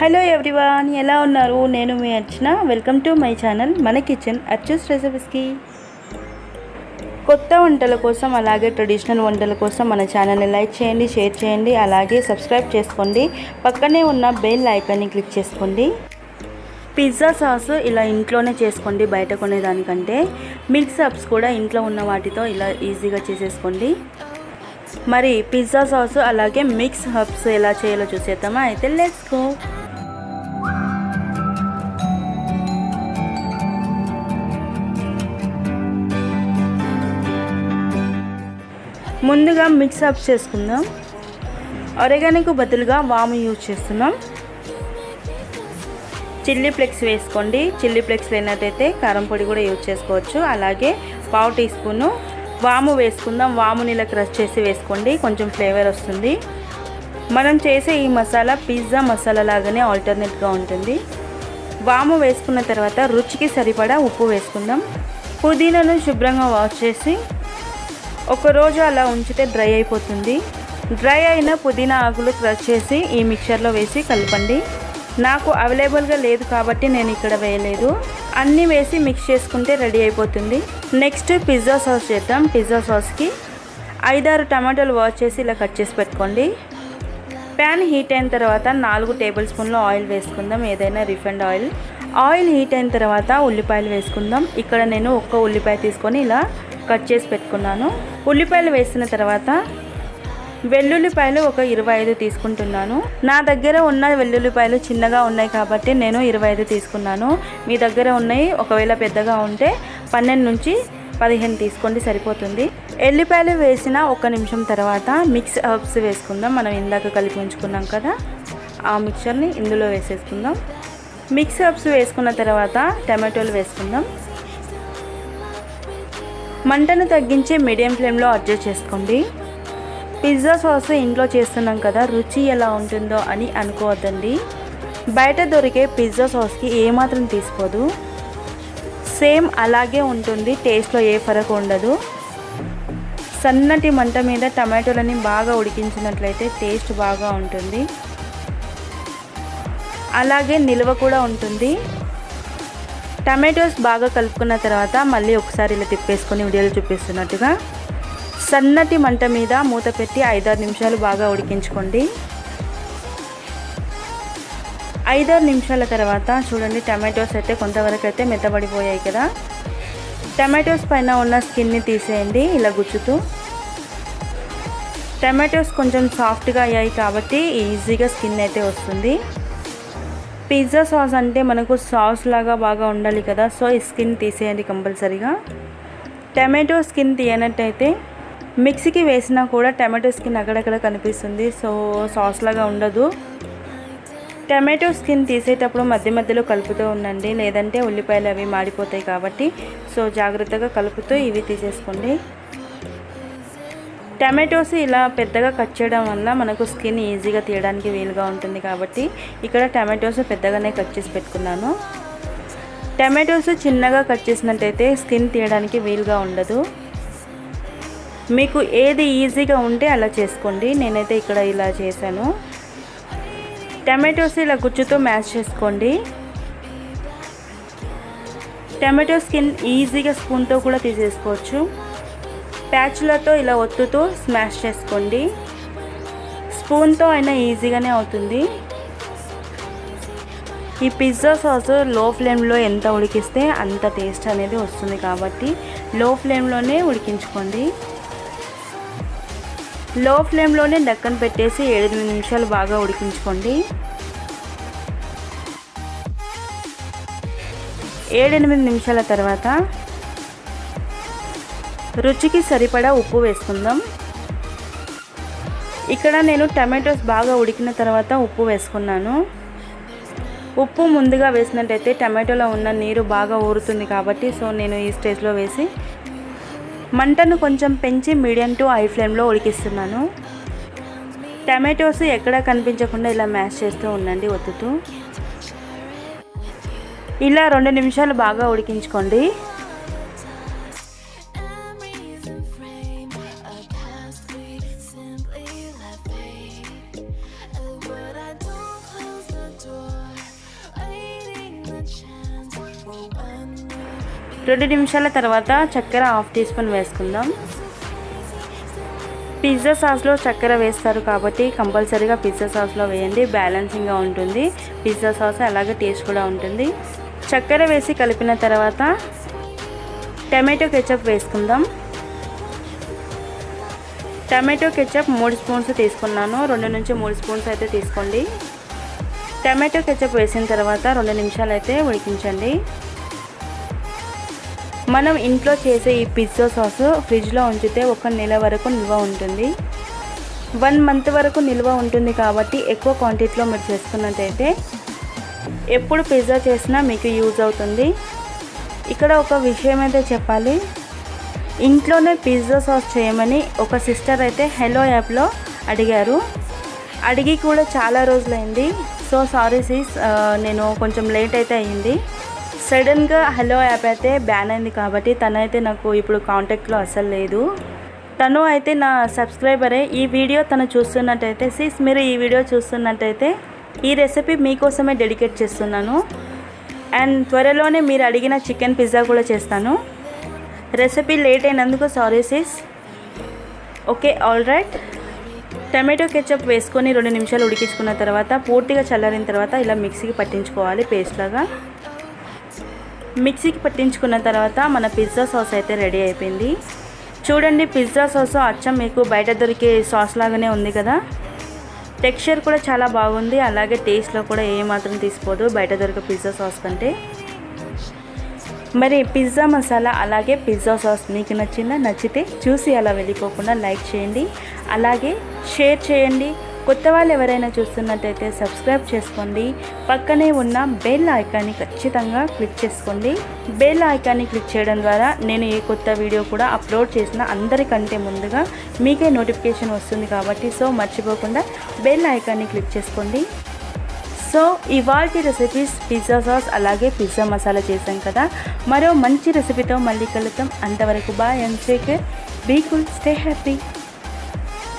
Hello everyone, ఎలా ఉన్నారు? నేను మీ అర్చన. వెల్కమ్ టు మై ఛానల్ మన కిచెన్ అర్చూస్ రెసిపీస్కి. కొత్త వంటల కోసం అలాగే ట్రెడిషనల్ వంటల కోసం మన ఛానల్ని లైక్ చేయండి, షేర్ చేయండి, అలాగే సబ్స్క్రైబ్ చేసుకోండి. పక్కనే ఉన్న బెల్ ఐకాన్ని క్లిక్ చేసుకోండి. పిజ్జా సాస్ ఇలా ఇంట్లోనే చేసుకోండి, బయట కొనేదానికంటే. మిక్స్ అప్స్ కూడా ఇంట్లో ఉన్న వాటితో ఇలా ఈజీగా చేసేసుకోండి. మరి పిజ్జా సాస్ అలాగే మిక్స్ హర్బ్స్ ఎలా చేయాలో చూసేద్దామా? అయితే లెట్స్ గో. ముందుగా మిక్స్ అప్ చేసుకుందాం. ఆరిగానోకు బదులుగా వాము యూజ్ చేస్తున్నాం. చిల్లీ ఫ్లేక్స్ వేసుకోండి. చిల్లీ ఫ్లేక్స్ లేనట్టయితే కారం పొడి కూడా యూజ్ చేసుకోవచ్చు. అలాగే 1/2 టీ స్పూను వాము వేసుకుందాం. వాముని ఇలా క్రష్ చేసి వేసుకోండి, కొంచెం ఫ్లేవర్ వస్తుంది. మనం చేసే ఈ మసాలా పిజ్జా మసాలా లాగానే ఆల్టర్నేట్గా ఉంటుంది. వాము వేసుకున్న తర్వాత రుచికి సరిపడా ఉప్పు వేసుకుందాం. పుదీనాను శుభ్రంగా వాష్ చేసి ఒకరోజు అలా ఉంచితే డ్రై అయిపోతుంది. డ్రై అయిన పుదీనా ఆకులు క్రష్ చేసి ఈ మిక్చర్లో వేసి కలపండి. నాకు అవైలబుల్గా లేదు కాబట్టి నేను ఇక్కడ వేయలేదు. అన్నీ వేసి మిక్స్ చేసుకుంటే రెడీ అయిపోతుంది. నెక్స్ట్ పిజ్జా సాస్ చేద్దాం. పిజ్జా సాస్కి 5-6 టమాటాలు వాష్ చేసి ఇలా కట్ చేసి పెట్టుకోండి. ప్యాన్ హీట్ అయిన తర్వాత 4 టేబుల్ స్పూన్లు ఆయిల్ వేసుకుందాం, ఏదైనా రిఫైండ్ ఆయిల్. ఆయిల్ హీట్ అయిన తర్వాత ఉల్లిపాయలు వేసుకుందాం. ఇక్కడ నేను 1 ఉల్లిపాయ తీసుకొని ఇలా కట్ చేసి పెట్టుకున్నాను. ఉల్లిపాయలు వేసిన తర్వాత వెల్లుల్లిపాయలు ఒక 25 తీసుకుంటున్నాను. నా దగ్గర ఉన్న వెల్లుల్లిపాయలు చిన్నగా ఉన్నాయి కాబట్టి నేను 25 తీసుకున్నాను. మీ దగ్గర ఉన్నాయి ఒకవేళ పెద్దగా ఉంటే 12 నుంచి 15 తీసుకోండి, సరిపోతుంది. ఎల్లిపాయలు వేసిన 1 నిమిషం తర్వాత మిక్స్ హర్బ్స్ వేసుకుందాం. మనం ఇందాక కలిపి ఉంచుకున్నాం కదా, ఆ మిక్చర్ని ఇందులో వేసేసుకుందాం. మిక్స్ హర్బ్స్ వేసుకున్న తర్వాత టమాటోలు వేసుకుందాం. మంటను తగ్గించి మీడియం ఫ్లేమ్లో అడ్జస్ట్ చేసుకోండి. పిజ్జా సాస్ ఇంట్లో చేస్తున్నాం కదా, రుచి ఎలా ఉంటుందో అని అనుకోవద్దండి. బయట దొరికే పిజ్జా సాస్కి ఏమాత్రం తీసుకోదు, సేమ్ అలాగే ఉంటుంది. టేస్ట్లో ఏ ఫరక్ ఉండదు. సన్నటి మంట మీద టమాటోలని బాగా ఉడికించినట్లయితే టేస్ట్ బాగా ఉంటుంది, అలాగే నిల్వ కూడా ఉంటుంది. టమాటోస్ బాగా కలుపుకున్న తర్వాత మళ్ళీ ఒకసారి ఇలా తిప్పేసుకొని వీడియోలో చూపిస్తున్నట్టుగా సన్నటి మంట మీద మూత పెట్టి 5-6 నిమిషాలు బాగా ఉడికించుకోండి. 5-6 నిమిషాల తర్వాత చూడండి, టమాటోస్ అయితే కొంతవరకు అయితే మెత్తబడిపోయాయి కదా. టమాటోస్ పైన ఉన్న స్కిన్ని తీసేయండి ఇలా గుచ్చుతూ. టమాటోస్ కొంచెం సాఫ్ట్గా అయ్యాయి కాబట్టి ఈజీగా స్కిన్ అయితే వస్తుంది. పిజ్జా సాస్ అంటే మనకు సాస్ లాగా బాగా ఉండాలి కదా, సో ఈ స్కిన్ తీసేయండి కంపల్సరీగా. టమాటో స్కిన్ తీయనట్టయితే మిక్సీకి వేసినా కూడా టమాటో స్కిన్ అక్కడక్కడ కనిపిస్తుంది, సో సాస్ లాగా ఉండదు. టమాటో స్కిన్ తీసేటప్పుడు మధ్య మధ్యలో కలుపుతూ ఉండండి, లేదంటే ఉల్లిపాయలు అవి మాడిపోతాయి కాబట్టి సో జాగ్రత్తగా కలుపుతూ ఇవి తీసేసుకోండి. టమాటోస్ ఇలా పెద్దగా కట్ చేయడం వల్ల మనకు స్కిన్ ఈజీగా తీయడానికి వీలుగా ఉంటుంది కాబట్టి ఇక్కడ టమాటోస్ పెద్దగానే కట్ చేసి పెట్టుకున్నాను. టమాటోస్ చిన్నగా కట్ చేసినట్టయితే స్కిన్ తీయడానికి వీలుగా ఉండదు. మీకు ఏది ఈజీగా ఉంటే అలా చేసుకోండి. నేనైతే ఇక్కడ ఇలా చేశాను. టమాటోస్ ఇలా గుచ్చుతో మ్యాష్ చేసుకోండి. టమాటో స్కిన్ ఈజీగా స్పూన్తో కూడా తీసేసుకోవచ్చు. ప్యాచులతో ఇలా ఒత్తుతూ స్మాష్ చేసుకోండి. స్పూన్తో అయినా ఈజీగానే అవుతుంది. ఈ పిజ్జా సాస్ లో ఫ్లేమ్లో ఎంత ఉడికిస్తే అంత టేస్ట్ అనేది వస్తుంది కాబట్టి లో ఫ్లేమ్లోనే ఉడికించుకోండి. లో ఫ్లేమ్లోనే ఢక్కన పెట్టేసి 7-8 నిమిషాలు బాగా ఉడికించుకోండి. 7-8 నిమిషాల తర్వాత రుచికి సరిపడా ఉప్పు వేసుకుందాం. ఇక్కడ నేను టమాటోస్ బాగా ఉడికిన తర్వాత ఉప్పు వేసుకున్నాను. ఉప్పు ముందుగా వేసినట్టయితే టమాటోలో ఉన్న నీరు బాగా ఊరుతుంది కాబట్టి సో నేను ఈ స్టేజ్లో వేసి మంటను కొంచెం పెంచి మీడియం టు హై ఫ్లేమ్లో ఉడికిస్తున్నాను. టమాటోస్ ఎక్కడా కనిపించకుండా ఇలా మ్యాష్ చేస్తూ ఉండండి ఒత్తుతూ. ఇలా 2 నిమిషాలు బాగా ఉడికించుకోండి. door. 2 నిమిషాల తర్వాత చక్కెర 1/2 టీ స్పూన్ వేసుకుందాం. పిజ్జా సాస్లో చక్కెర వేస్తారు కాబట్టి కంపల్సరీగా పిజ్జా సాస్లో వేయండి, బ్యాలెన్సింగ్గా ఉంటుంది పిజ్జా సాస్, అలాగే టేస్ట్ కూడా ఉంటుంది. చక్కెర వేసి కలిపిన తర్వాత టమాటో కెచప్ వేసుకుందాం. టమాటో కెచప్ 3 స్పూన్స్ తీసుకున్నాను, 2 నుంచి 3 స్పూన్స్ అయితే తీసుకోండి. టమాటో కెచప్ వేసిన తర్వాత 2 నిమిషాలు అయితే ఉడికించండి. మనం ఇంట్లో చేసే ఈ పిజ్జా సాస్ ఫ్రిడ్జ్లో ఉంచితే 1 నెల వరకు నిల్వ ఉంటుంది, 1 మంత్ వరకు నిల్వ ఉంటుంది. కాబట్టి ఎక్కువ క్వాంటిటీలో మీరు చేసుకున్నట్టయితే ఎప్పుడు పిజ్జా చేసినా మీకు యూజ్ అవుతుంది. ఇక్కడ ఒక విషయం అయితే చెప్పాలి, ఇంట్లోనే పిజ్జా సాస్ చేయమని ఒక సిస్టర్ అయితే హెలో యాప్లో అడిగి కూడా చాలా రోజులైంది. సో సారీ సిస్, నేను కొంచెం లేట్ అయితే అయ్యింది. సడన్గా హెలో యాప్ అయితే బ్యాన్ అయింది కాబట్టి తనైతే నాకు ఇప్పుడు కాంటాక్ట్లో అసలు లేదు. తను అయితే నా సబ్స్క్రైబరే. ఈ వీడియో తను చూస్తున్నట్టయితే సిస్, మీరు ఈ వీడియో చూస్తున్నట్టయితే ఈ రెసిపీ మీకోసమే డెడికేట్ చేస్తున్నాను. అండ్ త్వరలోనే మీరు అడిగిన చికెన్ పిజ్జా కూడా చేస్తాను. రెసిపీ లేట్ అయినందుకు sorry sis. Okay, all right. Tomato ketchup వేసుకొని 2 నిమిషాలు ఉడికించుకున్న తర్వాత పూర్తిగా చల్లారిన తర్వాత ఇలా మిక్సీకి పట్టించుకోవాలి, పేస్ట్ లాగా. మిక్సీకి పట్టించుకున్న తర్వాత మన పిజ్జా సాస్ అయితే రెడీ అయిపోయింది. చూడండి, పిజ్జా సాస్ అచ్చం మీకు బయట దొరికే సాస్ లాగానే ఉంది కదా. టెక్స్చర్ కూడా చాలా బాగుంది, అలాగే టేస్ట్లో కూడా ఏమాత్రం తీసిపోదు బయట దొరికే పిజ్జా సాస్ కంటే. మరి పిజ్జా మసాలా అలాగే పిజ్జా సాస్ మీకు నచ్చితే చూసి అలా వెళ్ళిపోకుండా లైక్ చేయండి, అలాగే షేర్ చేయండి. కొత్త వాళ్ళు ఎవరైనా చూస్తున్నట్టయితే సబ్స్క్రైబ్ చేసుకోండి. పక్కనే ఉన్న బెల్ ఐకాన్ని ఖచ్చితంగా క్లిక్ చేసుకోండి. బెల్ ఐకాన్ని క్లిక్ చేయడం ద్వారా నేను ఏ కొత్త వీడియో కూడా అప్లోడ్ చేసిన అందరికంటే ముందుగా మీకే నోటిఫికేషన్ వస్తుంది కాబట్టి సో మర్చిపోకుండా బెల్ ఐకాన్ని క్లిక్ చేసుకోండి. సో ఇవాల్టి రెసిపీస్ పిజ్జా సాస్ అలాగే పిజ్జా మసాలా చేసాం కదా. మరో మంచి రెసిపీతో మళ్ళీ కలుద్దాం. అంతవరకు bye and take care, be cool, stay happy.